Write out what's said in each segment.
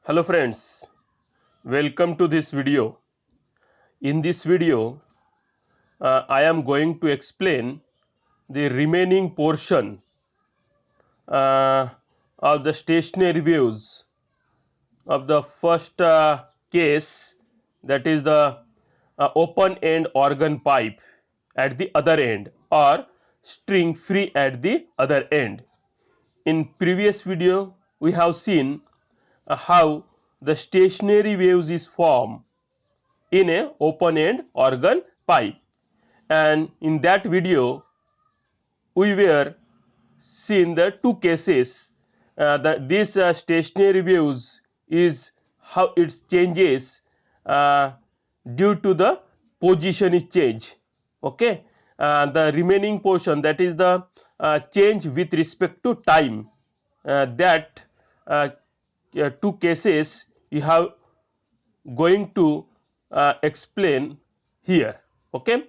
Hello friends, welcome to this video. In this video, I am going to explain the remaining portion uh, of the stationary waves of the first case, that is the open end organ pipe at the other end or string free at the other end. In previous video, we have seen how the stationary waves is formed in a open end organ pipe, and in that video we were seen the two cases that this stationary waves is how it changes uh, due to the position is change. Okay, the remaining portion, that is the change with respect to time, that uh, two cases you have going to explain here. Okay,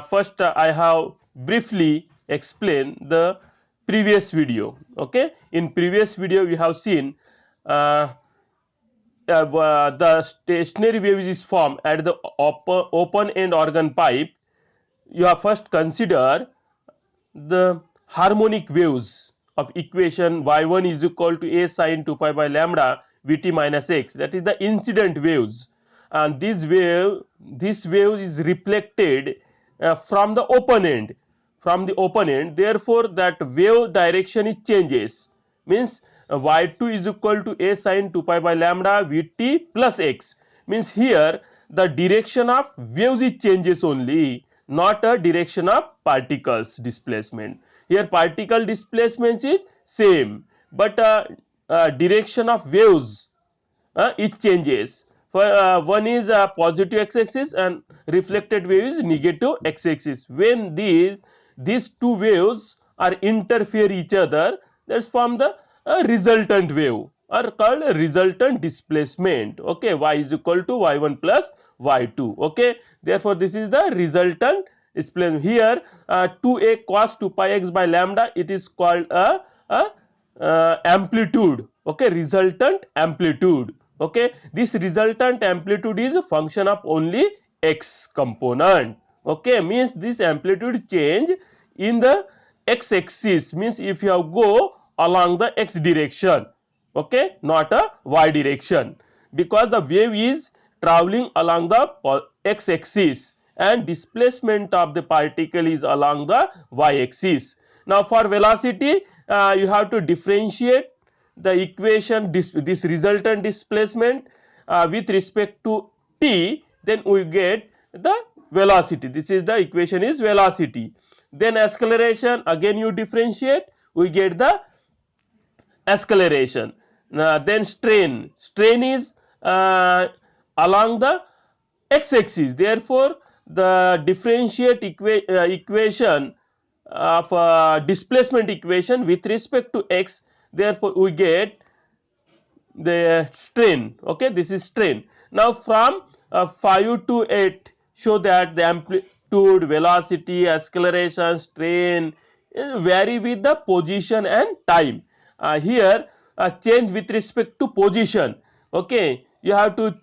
first I have briefly explained the previous video. Okay, in previous video we have seen the stationary wave is formed at the open end organ pipe. You have first consider the harmonic waves of equation y1 is equal to a sin 2 pi by lambda vt minus x, that is the incident waves, and this wave is reflected from the open end, therefore that wave direction is changes, means y2 is equal to a sin 2 pi by lambda vt plus x, means here the direction of waves is changes only, not a direction of particles displacement. Here particle displacement is same, but direction of waves it changes. For one is positive x axis and reflected wave is negative x axis. When these two waves are interfere each other, that's form the resultant wave, are called resultant displacement. Okay, y is equal to y1 plus y2. Okay, therefore this is the resultant displacement. Here 2a cos 2 pi x by lambda, it is called a amplitude. Okay, resultant amplitude. Okay, this resultant amplitude is a function of only x component. Okay, means this amplitude change in the x axis, means if you have go along the x direction. Okay, not a y direction, because the wave is traveling along the x axis and displacement of the particle is along the y axis. Now for velocity you have to differentiate the equation, this resultant displacement with respect to t, then we get the velocity. This is the equation is velocity. Then acceleration, again you differentiate, we get the acceleration. Then strain is along the x axis, therefore the differentiate equation of displacement equation with respect to x, therefore we get the strain. Okay, this is strain. Now from 5 to 8 show that the amplitude, velocity, acceleration, strain vary with the position and time. Here change with respect to position. Okay, you have to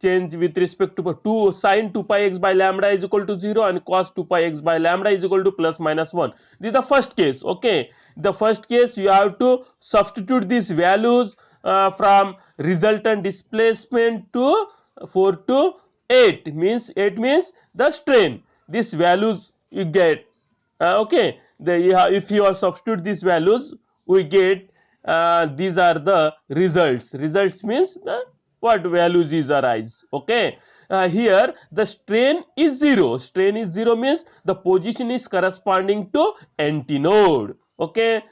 change with respect to 2 sin 2 pi x by lambda is equal to 0 and cos 2 pi x by lambda is equal to plus minus 1. This is the first case. Okay, the first case you have to substitute these values from resultant displacement to 4 to 8, means 8 means the strain, these values you get. Okay, if you are substitute these values, we get these are the results means the what values is arise. Okay, here the strain is 0 means the position is corresponding to antinode. Okay,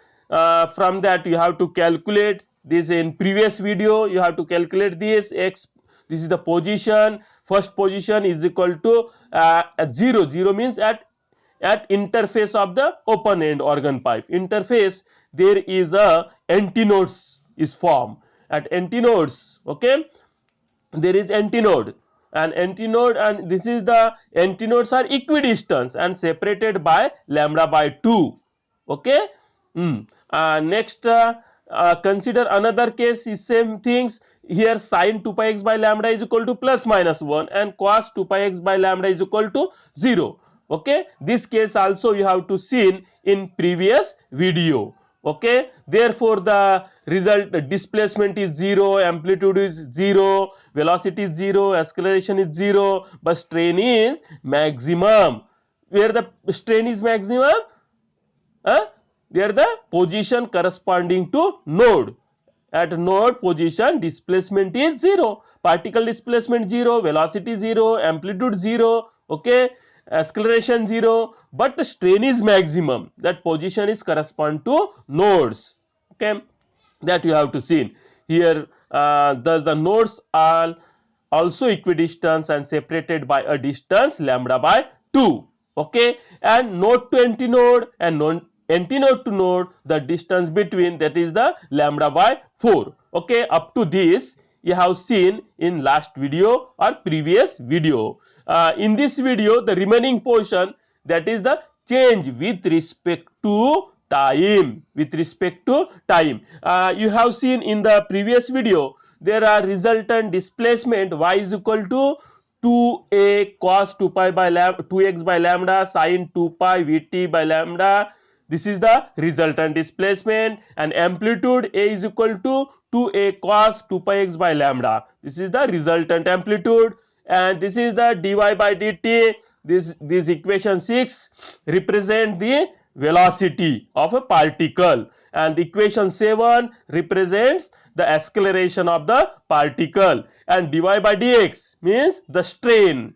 from that you have to calculate this. In previous video you have to calculate this x, this is the position, first position is equal to 0 means at interface of the open end organ pipe interface, there is a antinodes is formed at antinodes. Okay, there is antinode, and this is the antinodes are equidistant and separated by lambda by 2. Okay, next Consider another case is same things. Here sin 2 pi x by lambda is equal to plus minus 1 and cos 2 pi x by lambda is equal to 0. Okay, this case also you have to seen in previous video. Okay, therefore the result, the displacement is 0, amplitude is 0, velocity is 0, acceleration is 0, but strain is maximum. Where the strain is maximum? There the position corresponding to node. At node position displacement is 0, particle displacement 0, velocity 0, amplitude 0, okay, acceleration 0, but the strain is maximum. That position is correspond to nodes. Okay, that you have to see here. Thus the nodes are also equidistant and separated by a distance lambda by 2. Okay, and node to antinode and antinode to node, the distance between, that is the lambda by 4. Okay, up to this you have seen in last video or previous video. In this video the remaining portion, that is the change with respect to time. With respect to time, you have seen in the previous video there are resultant displacement y is equal to 2a cos 2 pi by 2x by lambda sin 2 pi vt by lambda. This is the resultant displacement, and amplitude a is equal to 2a cos 2 pi x by lambda. This is the resultant amplitude, and this is the dy by dt. This equation 6 represent the velocity of a particle, and equation 7 represents the acceleration of the particle, and dy by dx means the strain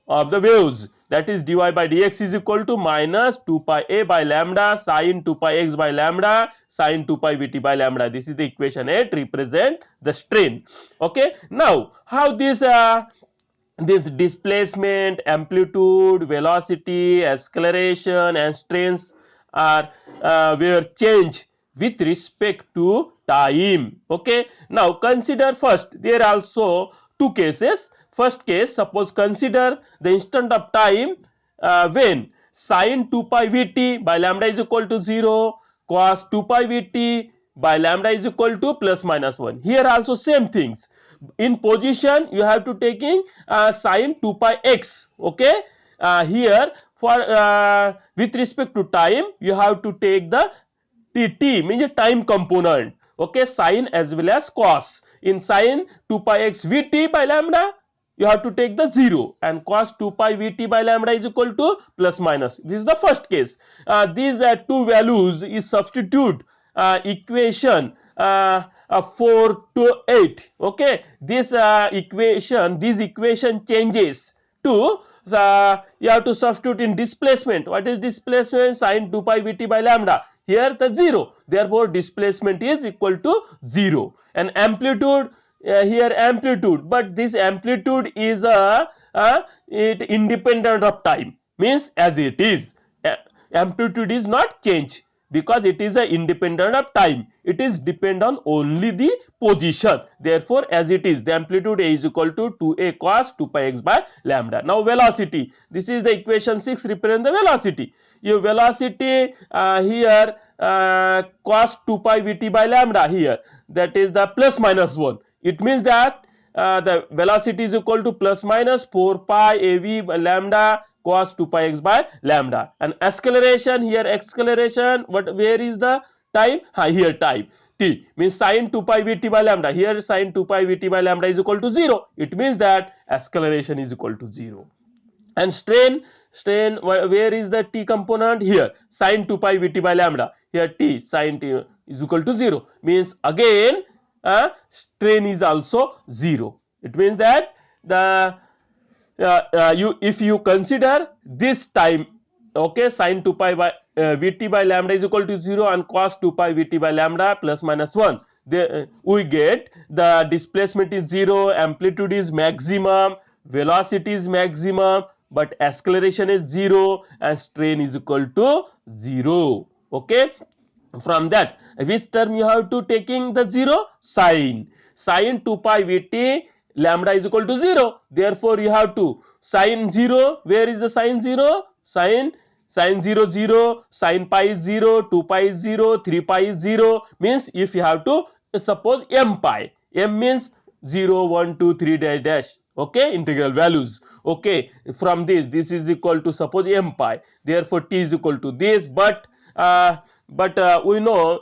of the waves, that is dy by dx is equal to minus 2 pi a by lambda sin 2 pi x by lambda sin 2 pi vt by lambda. This is the equation 8 represent the strain. Okay, now how this displacement, amplitude, velocity, acceleration and strains are were changed with respect to time. Okay, now consider first, there are also two cases. First case, suppose consider the instant of time when sin 2 pi vt by lambda is equal to 0, cos 2 pi vt by lambda is equal to plus minus 1. Here also same things. In position you have to taking sin 2 pi x. Okay, here for with respect to time you have to take the t means a time component. Okay, sin as well as cos. In sin 2 pi x vt by lambda you have to take the 0, and cos 2 pi vt by lambda is equal to plus minus. This is the first case. These two values is substitute equation 4 to 8. Okay, this equation changes to you have to substitute in displacement. What is displacement? Sin 2 pi vt by lambda. Here the 0, therefore displacement is equal to 0. And amplitude, here amplitude, but this amplitude is it independent of time, means as it is. Amplitude is not change because it is a independent of time, it is depend on only the position. Therefore as it is, the amplitude a is equal to 2a cos 2 pi x by lambda. Now velocity, this is the equation 6 represent the velocity. Your velocity here cos 2 pi vt by lambda, here that is the plus minus 1. It means that the velocity is equal to plus minus 4 pi av by lambda cos 2 pi x by lambda. And acceleration, here acceleration, what, where is the time? Here time, t means sin 2 pi vt by lambda. Here sin 2 pi vt by lambda is equal to 0. It means that acceleration is equal to 0. And strain, where is the t component? Here sin 2 pi vt by lambda. Here t sin t is equal to 0, means again strain is also 0. It means that the if you consider this time, okay, sin 2 pi by vt by lambda is equal to 0 and cos 2 pi vt by lambda plus minus 1, we get the displacement is 0, amplitude is maximum, velocity is maximum, but acceleration is 0 and strain is equal to 0. Okay, from that which term you have to taking the 0? Sin 2 pi vt lambda is equal to 0, therefore you have to sin 0. Where is the sin 0? Sin Sine 0 0, sine pi is 0, 2 pi is 0, 3 pi is 0, means if you have to suppose m pi, m means 0 1 2 3 dash dash, okay, integral values, okay, from this is equal to suppose m pi, therefore t is equal to this, but we know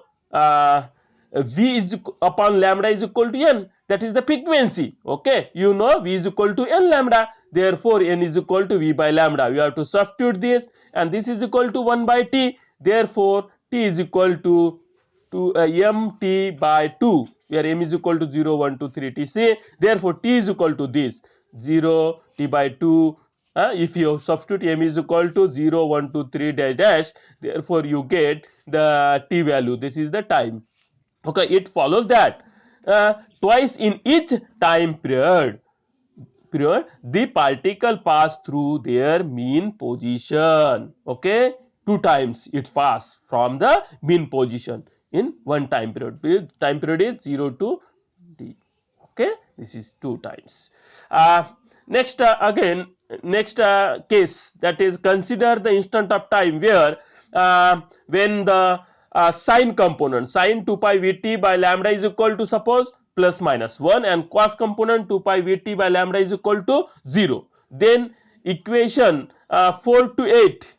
v is upon lambda is equal to n, that is the frequency, okay, you know v is equal to n lambda, therefore n is equal to v by lambda, we have to substitute this, and this is equal to 1 by t, therefore t is equal to mt by 2, where m is equal to 0 1 2 3 tc, therefore t is equal to this 0 t by 2, if you substitute m is equal to 0 1 2 3 dash dash, therefore you get the t value, this is the time, okay. It follows that twice in each time period the particle pass through their mean position, okay, two times it pass from the mean position in one time period is 0 to d, okay, this is two times. Next again, next case, that is consider the instant of time where when the sine component sine 2 pi vt by lambda is equal to suppose plus minus 1 and cos component 2 pi vt by lambda is equal to 0, then equation 4 to 8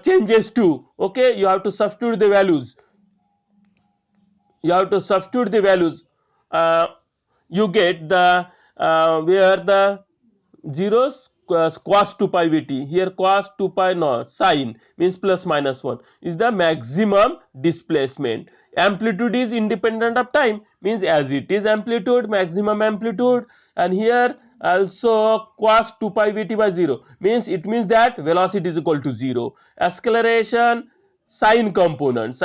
changes to, okay, you have to substitute the values, uh, you get the where the 0 cos 2 pi vt, here cos 2 pi not sine means plus minus 1 is the maximum displacement, amplitude is independent of time, means as it is amplitude maximum amplitude, and here also cos 2 pi vt by 0 means it means that velocity is equal to 0, acceleration sine component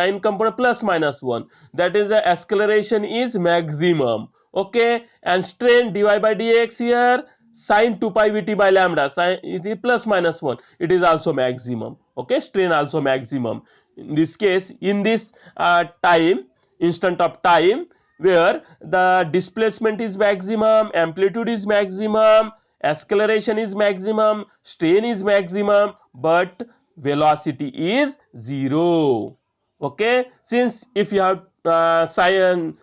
plus minus 1, that is the acceleration is maximum, okay, and strain dy by dx here sine 2 pi vt by lambda sine is plus minus 1, it is also maximum, okay, strain also maximum. In this case, in this time instant of time where the displacement is maximum, amplitude is maximum, acceleration is maximum, strain is maximum, but velocity is 0, okay. Since if you have sine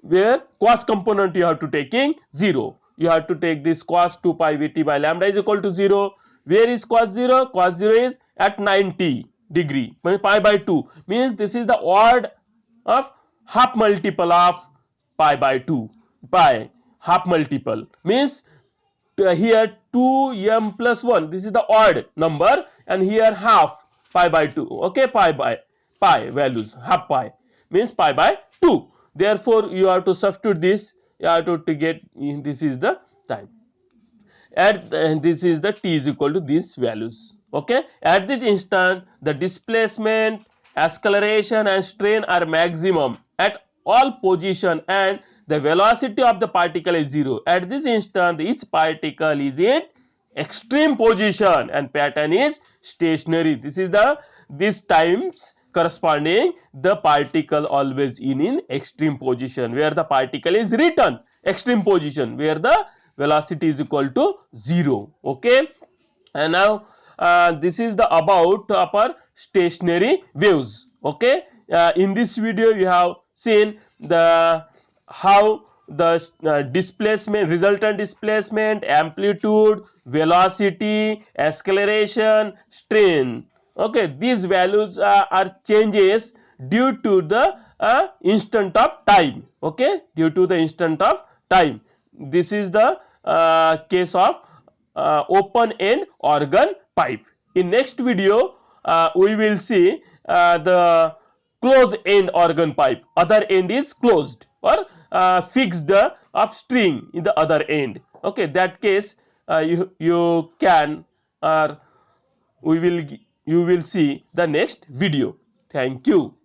where cos component you have to taking 0, you have to take this cos 2 pi vt by lambda is equal to 0, where is cos 0, cos 0 is at 90 degree, pi by 2 means this is the odd of half multiple of pi by 2, pi half multiple means here 2m plus 1, this is the odd number, and here half pi by 2, okay, pi values half pi means pi by 2, therefore you have to substitute this, you have to get this is the time, and this is the t is equal to these values, okay. At this instant the displacement, acceleration and strain are maximum at all position and the velocity of the particle is 0. At this instant each particle is in extreme position and pattern is stationary, this is the this times corresponding the particle always in extreme position where the particle is written extreme position where the velocity is equal to 0, okay. And now this is the about our stationary waves, okay. In this video you have seen the how the displacement, resultant displacement, amplitude, velocity, acceleration, strain, okay, these values are changes due to the instant of time, okay, due to the instant of time. This is the case of open end organ pipe. In next video we will see the closed end organ pipe, other end is closed or fixed of string in the other end, okay. That case you can or we will you will see the next video. Thank you.